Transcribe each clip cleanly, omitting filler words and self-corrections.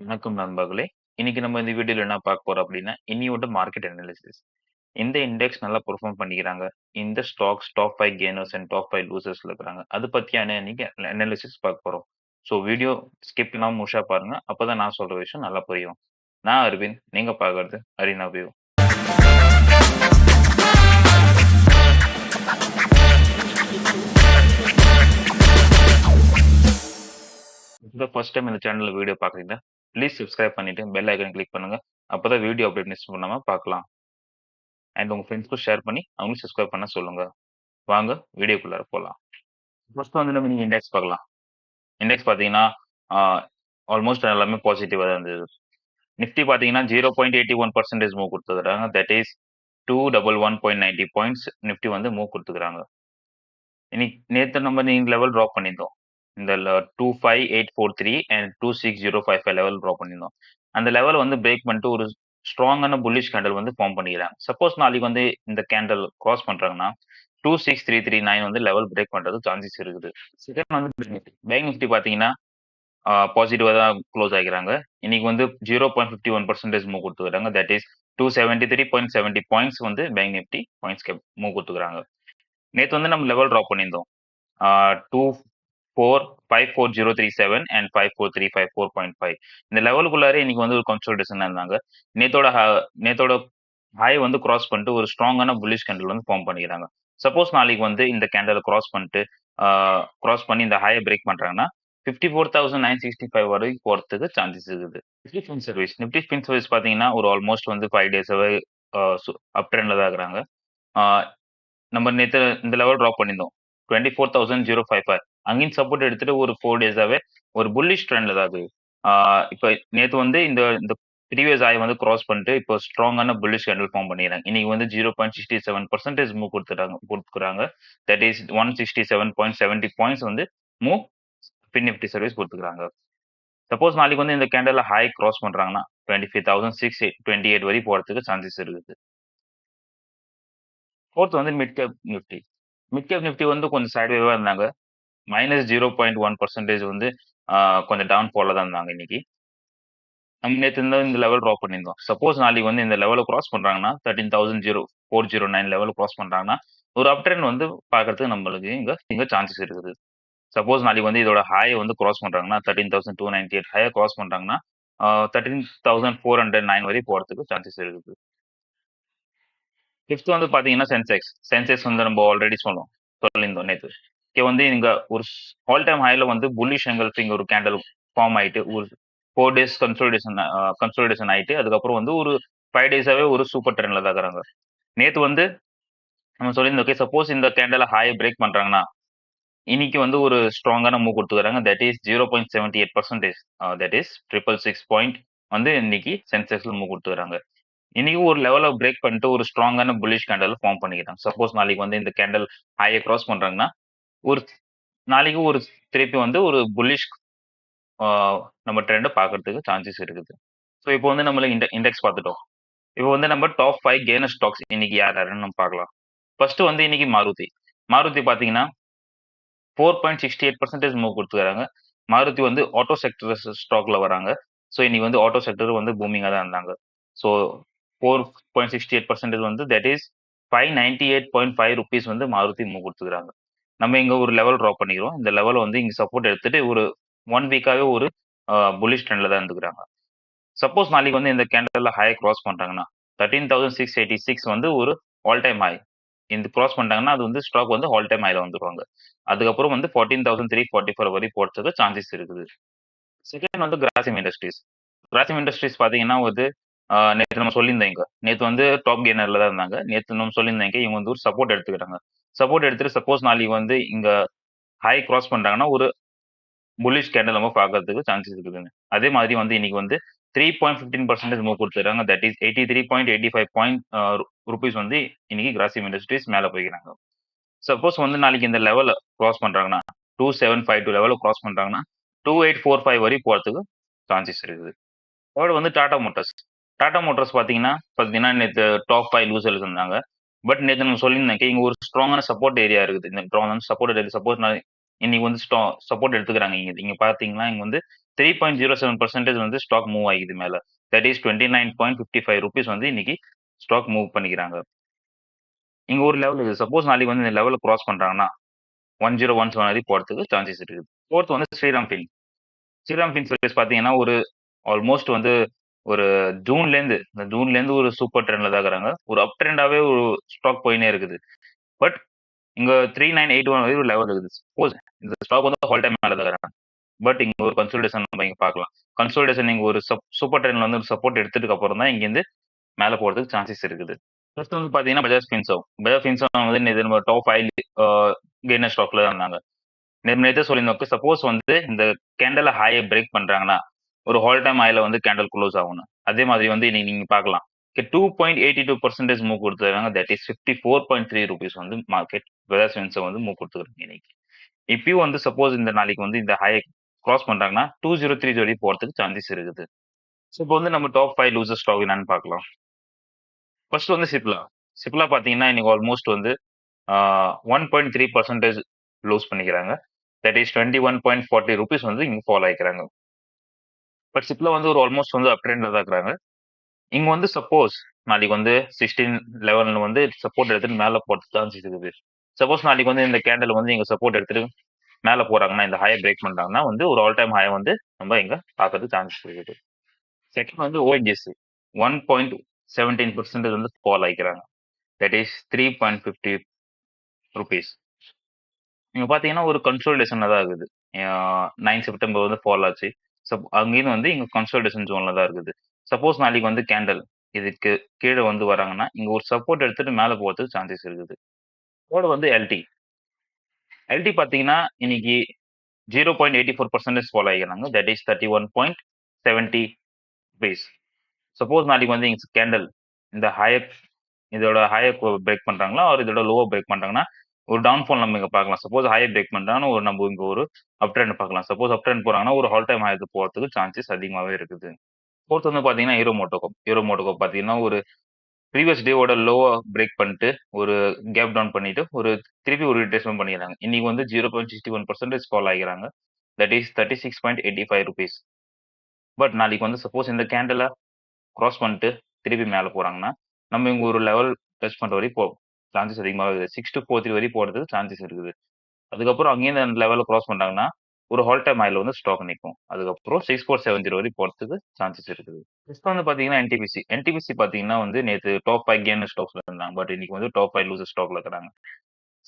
வணக்கம் நண்பர்களே. இன்னைக்கு நம்ம இந்த வீடியோல என்ன பார்க்க போறோம் அப்படின்னா, இன்னியோட மார்க்கெட் அனாலிசிஸ். எந்த இண்டெக்ஸ் நல்லா பெர்ஃபார்ம் பண்ணிக்கிறாங்க? இந்த stocks top 5 gainers and top 5 லூசர்ஸ்ல இருக்கிறாங்க. அது பத்தியான இன்னைக்கு அனாலிசிஸ் பார்க்க போறோம். ஸோ வீடியோ ஸ்கிப் பண்ணாம முழுசா பாருங்க. அப்பதான் நான் சொல்ற விஷயம் நல்லா புரியும். நான் அரவிந்த். நீங்க பார்க்கறது அரினா வியூ. இப்ப ஃபர்ஸ்ட் டைம் இந்த சேனல்ல வீடியோ பார்க்குறீங்கன்னா, ப்ளீஸ் சப்ஸ்கிரைப் பண்ணிட்டு பெல் ஐகான் கிளிக் பண்ணுங்க. அப்பதான் வீடியோ அப்டேட் மிஸ் பண்ணாம பார்க்கலாம். அண்ட் உங்க ஃப்ரெண்ட்ஸ்க்கும் ஷேர் பண்ணி அவங்களும் சப்ஸ்கிரைப் பண்ண சொல்லுங்க. வாங்க வீடியோக்குள்ளார போலாம். ஃபர்ஸ்ட் வந்து நம்ம நீங்க இண்டெக்ஸ் பார்க்கலாம். இண்டெக்ஸ் பார்த்தீங்கன்னா, ஆ ஆல்மோஸ்ட் எல்லாமே பாசிட்டிவா தான் இருந்தது. நிஃப்டி பார்த்தீங்கன்னா 0.81% மூவ் குடுத்துருக்காங்க. தட் இஸ் 211.90 பாயிண்ட்ஸ் நிஃப்டி வந்து மூவ் குடுத்துருக்காங்க. இன்னைக்கு நேத்து நம்ம நீங்க லெவல் டிராப் பண்ணியிருந்தோம். இந்த 25843 அண்ட் 26055 லெவல் டிராப் பண்ணியிருந்தோம். அந்த லெவல் வந்து பிரேக் பண்ணிட்டு ஒரு ஸ்ட்ராங்கான புல்லிஷ் கேண்டில் வந்து ஃபார்ம் பண்ணிக்கிறாங்க. சப்போஸ் நாளைக்கு வந்து இந்த கேண்டில் கிராஸ் பண்றாங்கன்னா 26339 வந்து லெவல் பிரேக் பண்றது சான்சஸ் இருக்குது. செகண்ட் வந்து பேங்க் நிஃப்டி பார்த்தீங்கன்னா பாசிட்டிவா தான் க்ளோஸ் ஆகிக்கிறாங்க. இன்னைக்கு வந்து 0.51% மூவ் குடுத்துருக்காங்க. தட் இஸ் 273.70 பாயிண்ட்ஸ் வந்து பேங்க் நிஃப்டி பாயிண்ட்ஸ் மூவ் குடுத்துருக்காங்க. நேத்து வந்து நம்ம லெவல் டிராப் பண்ணியிருந்தோம். 2454037 அண்ட் 54354.5 இந்த லெவலுக்குள்ளாரே இன்னைக்கு வந்து ஒரு கன்சல்டேஷன் இருந்தாங்க. நேத்தோட ஹை வந்து கிராஸ் பண்ணிட்டு ஒரு ஸ்ட்ராங்கான புல்லிஷ் கேண்டில் வந்து ஃபார்ம் பண்ணிக்கிறாங்க. சப்போஸ் நாளைக்கு வந்து இந்த கேண்டில் கிராஸ் பண்ணிட்டு கிராஸ் பண்ணி இந்த ஹையை பிரேக் பண்றாங்கன்னா 54,965 வரைக்கும் போறதுக்கு சான்சஸ் இருக்குது. நிப்டி ஃபின் சர்வீஸ் பாத்தீங்கன்னா ஒரு ஆல்மோஸ்ட் வந்து 5 டேஸாவே அப் ட்ரெண்ட்ல தான் இருக்கிறாங்க. நம்ம நேத்து இந்த லெவல் டிராப் பண்ணியிருந்தோம். 24,055 அங்கேயும் சப்போர்ட் எடுத்துட்டு ஒரு 4 டேஸாவே ஒரு புல்லிஷ் ட்ரெண்ட்ல தான் இருக்குது. இப்ப நேத்து வந்து இந்த இந்த ப்ரீவியஸ் ஹை வந்து கிராஸ் பண்ணிட்டு இப்போ ஸ்ட்ராங்கான புல்லிஷ் கேண்டில் ஃபார்ம் பண்ணிக்கிறாங்க. இன்னைக்கு வந்து 0.67% மூவ் குடுத்துக்கிறாங்க. தட் இஸ் 167.70 பாயிண்ட்ஸ் வந்து மூவ் ஃபின் நிஃப்டி சர்வீஸ் குடுத்துக்கிறாங்க. சப்போஸ் நாளைக்கு வந்து இந்த கேண்டில்ல ஹை கிராஸ் பண்றாங்கன்னா 25,628 வரை போறதுக்கு சான்சஸ் இருக்குது. ஃபோர்த் வந்து mid cap Nifty. Mid cap Nifty வந்து கொஞ்சம் சைட்வேவா இருந்தாங்க. -0.1% வந்து கொஞ்சம் டவுன் ஃபால்ல தான் இருந்தாங்க இன்னைக்கு. நம்ம நேத்து இந்த லெவல் டிராப் பண்ணியிருந்தோம். சப்போஸ் நாளைக்கு வந்து இந்த லெவல கிராஸ் பண்றாங்கன்னா 13,409 லெவல கிராஸ் பண்றாங்கன்னா, ஒரு அப் ட்ரெண்ட் வந்து பார்க்கறதுக்கு நம்மளுக்கு இங்க சான்சஸ் இருக்குது. சப்போஸ் நாளைக்கு வந்து இதோட ஹாய வந்து கிராஸ் பண்றாங்கன்னா 13,298 ஹைய கிராஸ் பண்றாங்கன்னா, 13,409 வரை போறதுக்கு சான்சஸ் இருக்குது. ஃபிஃப்த் வந்து பார்த்தீங்கன்னா சென்செக்ஸ். சென்செக்ஸ் வந்து நம்ம ஆல்ரெடி சொல்லியிருந்தோம் நேத்து. இங்க வந்து இங்க ஒரு ஆல் டைம் ஹைல வந்து புல்லிஷ் எங்கல்ஃபிங் ஒரு கேண்டில் ஃபார்ம் ஆயிட்டு ஒரு 4 டேஸ் கன்சாலிடேஷன் ஆயிட்டு அதுக்கப்புறம் வந்து ஒரு 5 டேஸாவே ஒரு சூப்பர் ட்ரெண்ட்ல தான் இருக்கிறாங்க. நேத்து வந்து நம்ம சொல்லியிருந்தோம் ஓகே சப்போஸ் இந்த கேண்டில ஹாய பிரேக் பண்றாங்கன்னா, இன்னைக்கு வந்து ஒரு ஸ்ட்ராங்கான மூவ் குடுத்துருக்காங்க. That is 0.78% that is 666 point வந்து இன்னைக்கு சென்செக்ஸ்ல மூவ் குடுத்துருக்காங்க. இன்னைக்கு ஒரு லெவல பிரேக் பண்ணிட்டு ஒரு ஸ்ட்ராங்கான புல்லிஷ் கேண்டில் ஃபார்ம் பண்ணிக்கிறாங்க. சப்போஸ் நாளைக்கு வந்து இந்த கேண்டில் ஹைய கிராஸ் பண்றாங்கன்னா, ஒரு நாளைக்கு ஒரு திருப்பி வந்து ஒரு புல்லிஷ் நம்ம ட்ரெண்ட பார்க்கறதுக்கு சான்சஸ் இருக்குது. ஸோ இப்போ வந்து நம்மள இண்டெக்ஸ் பார்த்துட்டோம். இப்போ வந்து நம்ம டாப் 5 கெய்னர் ஸ்டாக்ஸ் இன்னைக்கு யார் யாருன்னு நம்ம பார்க்கலாம். ஃபர்ஸ்ட் வந்து இன்னைக்கு மாருதி. மாருதி பார்த்தீங்கன்னா 4.68% மூவ் குடுத்துருக்காங்க. மாருதி வந்து ஆட்டோ செக்டர் ஸ்டாக்ல வராங்க. ஸோ இன்னைக்கு வந்து ஆட்டோ செக்டர் வந்து பூமிங்கா தான் இருந்தாங்க. ஸோ 4.68% வந்து தட் இஸ் 598.5 ரூபீஸ் வந்து மாருதி மூவ் குடுத்துருக்காங்க. நம்ம இங்க ஒரு லெவல் டிராப் பண்ணிக்கிறோம். இந்த லெவல வந்து இங்க சப்போர்ட் எடுத்துட்டு ஒரு 1 வீக்காவே ஒரு புல்லிஷ் ட்ரெண்ட்ல தான் இருந்துக்கிறாங்க. சப்போஸ் நாளைக்கு வந்து இந்த கேண்டில்ல ஹை கிராஸ் பண்றாங்கன்னா 13,686 வந்து ஒரு ஆல் டைம் ஹை. இந்த கிராஸ் பண்ணிட்டாங்கன்னா அது வந்து ஸ்டாக் வந்து ஆல் டைம் ஹைல வந்துருவாங்க. அதுக்கப்புறம் வந்து 14,344 வரை போறதுக்கு சான்சஸ் இருக்குது. செகண்ட் வந்து கிராசிம் இண்டஸ்ட்ரீஸ். கிராசிம் இண்டஸ்ட்ரீஸ் பார்த்தீங்கன்னா வந்து நேத்து நம்ம சொல்லியிருந்தேங்க. நேத்து வந்து டாப் கெய்னர்ல தான் இருந்தாங்க. நேத்து நம்ம சொல்லியிருந்தேங்க இவங்க வந்து ஒரு சப்போர்ட் எடுத்துக்கிறாங்க. சப்போர்ட் எடுத்துட்டு சப்போஸ் நாளைக்கு வந்து இங்க ஹை கிராஸ் பண்றாங்கன்னா ஒரு புல்லிஷ் கேண்டில் நம்ம பார்க்கறதுக்கு சான்சஸ் இருக்குதுங்க. அதே மாதிரி வந்து இன்னைக்கு வந்து 3.15% மூவ் குடுத்துருக்காங்க. தட் இஸ் 83.85 பாயிண்ட் ரூபீஸ் வந்து இன்னைக்கு கிராசிம் இண்டஸ்ட்ரீஸ் மேல போய்க்கிறாங்க. சப்போஸ் வந்து நாளைக்கு இந்த லெவல கிராஸ் பண்றாங்கன்னா 2752 லெவல கிராஸ் பண்றாங்கன்னா 2845 வரை போறதுக்கு சான்சஸ் இருக்குது. அதோட வந்து டாடா மோட்டார்ஸ். டாடா மோட்டார்ஸ் பார்த்தீங்கன்னா நேத்து டாப் 5 லூசர்ல இருந்தாங்க. பட் நேத்து நம்ம சொல்லியிருந்தேன் இங்க ஒரு ஸ்ட்ராங்கான சப்போர்ட் ஏரியா இருக்குது. இந்த சப்போர்ட் ஏரியா சப்போஸ் இன்னைக்கு வந்து சப்போர்ட் எடுத்துக்கிறாங்க இங்க. இங்க பார்த்தீங்கன்னா இங்க வந்து 3.07% வந்து ஸ்டாக் மூவ் ஆகிது மேல. தட் இஸ் ₹29.55 வந்து இன்னைக்கு ஸ்டாக் மூவ் பண்ணிக்கிறாங்க. இங்க ஒரு லெவல் இது. சப்போஸ் நாளைக்கு வந்து இந்த லெவல கிராஸ் பண்றாங்கன்னா, 1017 வரைக்கும் போறதுக்கு சான்சஸ் இருக்குது. 4த் வந்து ஸ்ரீராம் ஃபின். ஸ்ரீராம் ஃபின்சர்விஸ் பார்த்தீங்கன்னா, ஒரு ஆல்மோஸ்ட் வந்து ஒரு இந்த ஜூன்லேருந்து ஒரு சூப்பர் ட்ரெண்ட்ல தான் இருக்கிறாங்க. ஒரு அப் ட்ரெண்டாவே ஒரு ஸ்டாக் போயின்னே இருக்குது. பட் இங்க 3981 வரை ஒரு லெவல் இருக்குது. சப்போஸ் இந்த ஸ்டாக் வந்து ஆல் டைம் மேல தான் இருக்கிறாங்க. பட் இங்க ஒரு கன்சோலிடேஷன் நம்ம இங்க பார்க்கலாம். கன்சோலிடேஷன் நீங்க ஒரு சூப்பர் ட்ரெண்ட்ல வந்து ஒரு சப்போர்ட் எடுத்ததுக்கு அப்புறம் தான் இங்கேருந்து மேல போறதுக்கு சான்சஸ் இருக்குது. ஃபர்ஸ்ட் வந்து பார்த்தீங்கன்னா, பஜாஜ் ஃபின்சர்வ். பஜாஜ் ஃபின்சர்வ் வந்து நேத்து நம்ம டாப் 5 அ கெய்னர் ஸ்டாக்ல தான் இருந்தாங்க. நேத்தே சொல்லியிருந்தோம். சப்போஸ் வந்து இந்த கேண்டல ஹைய பிரேக் பண்றாங்கன்னா, ஒரு ஆல் டைம் ஹைல வந்து கேண்டல் குளோஸ் ஆகணும். அதே மாதிரி வந்து இன்னைக்கு நீங்க பார்க்கலாம். 2.82% மூவ் குடுத்துருக்காங்க. தட் இஸ் ₹54.3 வந்து மார்க்கெட் பஜாஜ் ஃபின்சர்வ் வந்து மூவ் குடுத்துருக்காங்க இன்னைக்கு. இப்பயும் வந்து சப்போஸ் இந்த நாளைக்கு வந்து இந்த ஹைய கிராஸ் பண்றாங்கன்னா, 2030 வரையும் போறதுக்கு சான்சஸ் இருக்குது. ஸோ இப்போ வந்து நம்ம டாப் 5 லூசர் ஸ்டாக் என்னன்னு பார்க்கலாம். ஃபர்ஸ்ட் வந்து சிப்லா. சிப்லா பார்த்தீங்கன்னா, இன்னைக்கு ஆல்மோஸ்ட் வந்து 1.3% லூஸ் பண்ணிக்கிறாங்க. தட் இஸ் ₹21.40 வந்து இங்க ஃபால் ஆயிக்கிறாங்க. பட் சிப்லா வந்து ஒரு ஆல்மோஸ்ட் வந்து அப் ட்ரெண்ட்ல தான் இருக்கிறாங்க. இங்க வந்து சப்போஸ் நாளைக்கு வந்து 16 வந்து சப்போர்ட் எடுத்துட்டு மேல போறதுக்கு சான்சஸ் இருக்குது. சப்போஸ் நாளைக்கு வந்து இந்த கேண்டல் வந்து இங்க சப்போர்ட் எடுத்துட்டு மேல போறாங்கன்னா, இந்த ஹைய பிரேக் பண்றாங்கன்னா வந்து ஒரு ஆல் டைம் ஹைய வந்து நம்ம இங்க பார்க்கறதுக்கு சான்சஸ் இருக்குது. செகண்ட் வந்து ஓஎன்ஜிசி 1.17% வந்து ஃபால் ஆயிக்கிறாங்க. That is ₹3.50. நீங்க பார்த்தீங்கன்னா, ஒரு கன்சாலிடேஷன்ல தான் இருக்குது. 9 செப்டம்பர் வந்து ஃபால் ஆச்சு. அங்கேருந்து வந்து இங்க கன்சாலிடேஷன் ஜோன்ல தான் இருக்குது. சப்போஸ் நாளைக்கு வந்து கேண்டல் இதுக்கு கீழ வந்து வராங்கன்னா, இங்க ஒரு சப்போர்ட் எடுத்துட்டு மேல போறதுக்கு சான்சஸ் இருக்குது. தேர்ட் வந்து எல்டி. எல்டி பார்த்தீங்கன்னா, இன்னைக்கு 0.84% ஃபால் ஆகிக்கிறாங்க. That is ₹31.70. சப்போஸ் நாளைக்கு வந்து இங்க கேண்டல் இந்த இதோட ஹைய பிரேக் பண்றாங்களா, ஆர் இதோட லோவ பிரேக் பண்றாங்கன்னா, ஒரு டவுன்ஃபால் நம்ம இங்க பார்க்கலாம். சப்போஸ் ஹைய பிரேக் பண்றாங்கன்னா, நம்ம இங்க ஒரு அப் ட்ரெண்ட் பார்க்கலாம். சப்போஸ் அப் ட்ரெண்ட் போறாங்கன்னா, ஒரு ஆல் டைம் ஹைக்கு போறதுக்கு சான்சஸ் அதிகமாவே இருக்குது. ஃபோர்த் வந்து பார்த்தீங்கன்னா, ஹீரோ மோட்டோகார்ப். ஹீரோ மோட்டோகார்ப் பார்த்தீங்கன்னா, ஒரு ப்ரீவியஸ் டேவோட லோவ பிரேக் பண்ணிட்டு, ஒரு கேப் டவுன் பண்ணிட்டு, திருப்பி ஒரு ரிட்ரேஸ்மென்ட் பண்ணிக்கிறாங்க. இன்னைக்கு வந்து 0.61% ஃபால் ஆகிக்கிறாங்க. That is ₹36.85. பட் நாளைக்கு வந்து சப்போஸ் இந்த கேண்டல கிராஸ் பண்ணிட்டு திருப்பி மேல போறாங்கன்னா, நம்ம இங்க ஒரு லெவல் டச் பண்ற வரையும் சான்சஸ் அதிகமாவே இருக்குது. 6243 வரையும் போறதுக்கு சான்சஸ் இருக்குது. அதுக்கப்புறம் அங்கேருந்து அந்த லெவல கிராஸ் பண்ட்டாங்கன்னா, ஒரு ஆல் டைம் ஹைல வந்து ஸ்டாக் நிக்கும். அதுக்கப்புறம் 6470 வரையும் போறதுக்கு சான்சஸ் இருக்குது. நெக்ஸ்ட் வந்து பார்த்தீங்கன்னா, என்டிபிசி. என்டிபிசி பார்த்தீங்கன்னா வந்து நேத்து டாப் 5 கெய்னர் ஸ்டாக்ஸ்ல இருந்தாங்க. பட் இன்னைக்கு வந்து டாப் 5 லூசர் ஸ்டாக்ல இருக்கிறாங்க.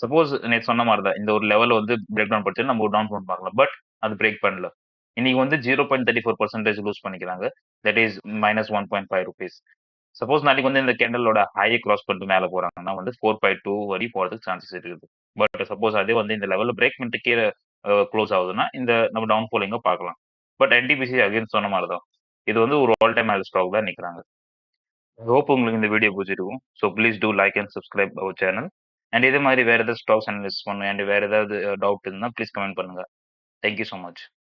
சப்போஸ் நேத்து சொன்ன மாரி தான். இந்த ஒரு லெவல வந்து பிரேக் டவுன் படிச்சா நம்ம ஒரு டவுன் ஃபவுண்ட் பார்க்கலாம். பட் அது பிரேக் பண்ணல. இன்னைக்கு வந்து 0.34% லூஸ் பண்ணிக்கிறாங்க. தட் இஸ் -1.5 சப்போஸ் நாளைக்கு வந்து இந்த கேண்டலோட ஹைய கிராஸ் பண்ணிட்டு மேல போறாங்கன்னா வந்து 4.2 வரையும் போறதுக்கு சான்சஸ் இருக்குது. பட் சப்போஸ் அதே வந்து இந்த லெவல்ல பிரேக் பண்ணிட்டு கீழ குளோஸ் ஆகுதுன்னா, இந்த நம்ம டவுன்ஃபால் இங்க பார்க்கலாம். பட் என்டிபிசி அகைன் சொன்ன மாரி தான். இது வந்து ஒரு ஆல் டைம் ஹை ஸ்டாக் தான் நிக்கிறாங்க. ஐ ஹோப் உங்களுக்கு இந்த வீடியோ புடிச்சிருக்கும். So please do like and subscribe our channel. And இதே மாரி வேற ஏதாவது ஸ்டாக்ஸ் அனலைசிஸ் பண்ணணும் அண்ட் வேற ஏதாவது டவுட் இருந்தா ப்ளீஸ் கமெண்ட் பண்ணுங்க. Thank you so much.